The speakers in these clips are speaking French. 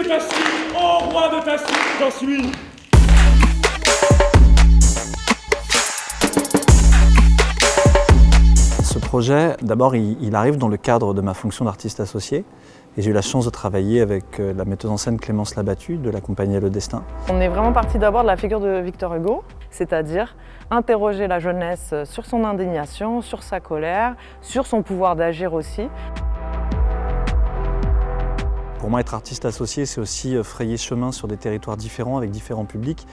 de ta suite, ô roi de ta suite, j'en suis. Ce projet, d'abord, il arrive dans le cadre de ma fonction d'artiste associé. Et j'ai eu la chance de travailler avec la metteuse en scène Clémence Labattu de la compagnie Le Destin. On est vraiment parti d'abord de la figure de Victor Hugo, c'est-à-dire interroger la jeunesse sur son indignation, sur sa colère, sur son pouvoir d'agir aussi. Pour moi, être artiste associé, c'est aussi frayer chemin sur des territoires différents avec différents publics.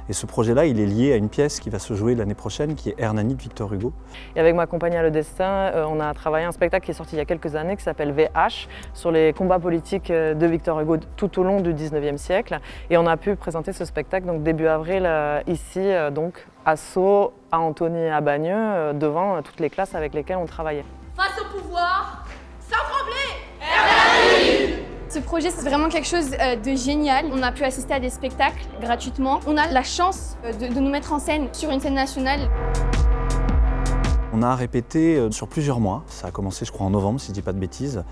Et ce projet-là, il est lié à une pièce qui va se jouer l'année prochaine, qui est Hernani de Victor Hugo. Et avec ma compagnie Le Destin, on a travaillé un spectacle qui est sorti il y a quelques années, qui s'appelle VH, sur les combats politiques de Victor Hugo tout au long du 19e siècle. Et on a pu présenter ce spectacle donc début avril ici, donc à Sceaux, à Antony et à Bagneux, devant toutes les classes avec lesquelles on travaillait. Face au pouvoir, sans trembler, Hernani! Ce projet, c'est vraiment quelque chose de génial. On a pu assister à des spectacles gratuitement. On a la chance de nous mettre en scène sur une scène nationale. On a répété sur plusieurs mois. Ça a commencé, je crois, en novembre, si je ne dis pas de bêtises.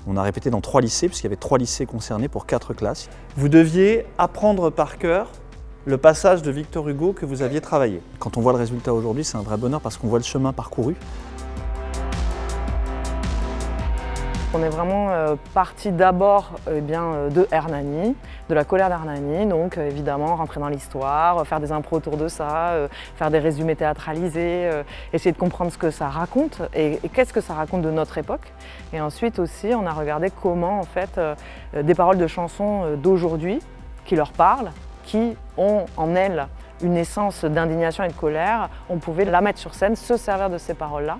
On a répété dans 3 lycées, puisqu'il y avait 3 lycées concernés pour 4 classes. Vous deviez apprendre par cœur le passage de Victor Hugo que vous aviez travaillé. Quand on voit le résultat aujourd'hui, c'est un vrai bonheur parce qu'on voit le chemin parcouru. On est vraiment parti d'abord de Hernani, de la colère d'Hernani, donc évidemment rentrer dans l'histoire, faire des impros autour de ça, faire des résumés théâtralisés, essayer de comprendre ce que ça raconte et qu'est-ce que ça raconte de notre époque. Et ensuite aussi, on a regardé comment en fait des paroles de chansons d'aujourd'hui qui leur parlent, qui ont en elles une essence d'indignation et de colère, on pouvait la mettre sur scène, se servir de ces paroles-là.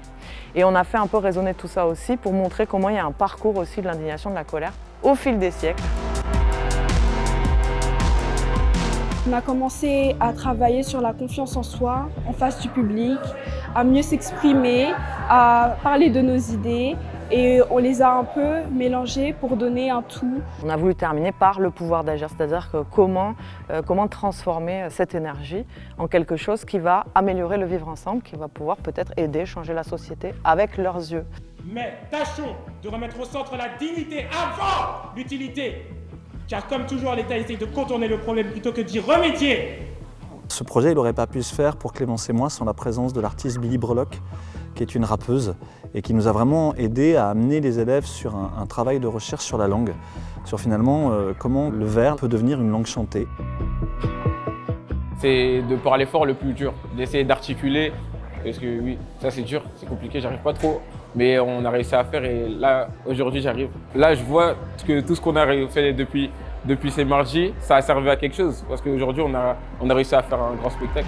Et on a fait un peu résonner tout ça aussi pour montrer comment il y a un parcours aussi de l'indignation, de la colère au fil des siècles. On a commencé à travailler sur la confiance en soi, en face du public, à mieux s'exprimer, à parler de nos idées. Et on les a un peu mélangés pour donner un tout. On a voulu terminer par le pouvoir d'agir, c'est-à-dire que comment transformer cette énergie en quelque chose qui va améliorer le vivre ensemble, qui va pouvoir peut-être aider, changer la société avec leurs yeux. Mais tâchons de remettre au centre la dignité avant l'utilité. Car comme toujours, l'État essaye de contourner le problème plutôt que d'y remédier. Ce projet, il n'aurait pas pu se faire pour Clémence et moi sans la présence de l'artiste Billy Breloque, qui est une rappeuse et qui nous a vraiment aidé à amener les élèves sur un travail de recherche sur la langue, sur finalement comment le vers peut devenir une langue chantée. C'est de parler fort le plus dur, d'essayer d'articuler, parce que oui, ça c'est dur, c'est compliqué, j'arrive pas trop, mais on a réussi à faire et là, aujourd'hui j'arrive. Là, je vois que tout ce qu'on a fait depuis ces mardis, ça a servi à quelque chose, parce qu'aujourd'hui on a réussi à faire un grand spectacle.